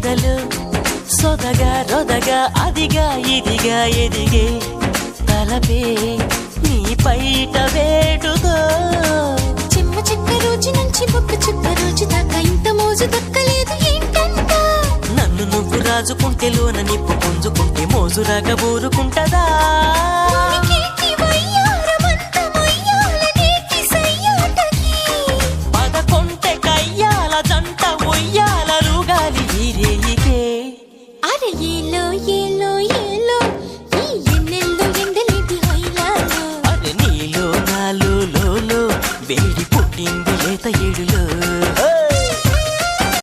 ఎదలు సొదగా రొదగా అదిగా ఇదిగా ఎదిగే తలపే నీ పైట వేటుతో చిమ్మ చిక్క రోజు నుంచి బొక్క చుక్క రోజు దాకా ఇంత మోజు దక్కలేదు ఏంటంట నన్ను నువ్వు రాజుకుంటే లోన నిప్పు పుంజుకుంటే మోజు రాక ఊరుకుంటదా పదకొంటే కయ్యాల జంట ఉయ్యాలలుగాలి ఈ రేయికే అరే ఏలో ఏలో ఏలో ఈ ఎన్నెల్లో ఎండలేటి హైలాలో అరే నీలో నాలో లోలో వేడి పుట్టింది లేత ఏడులో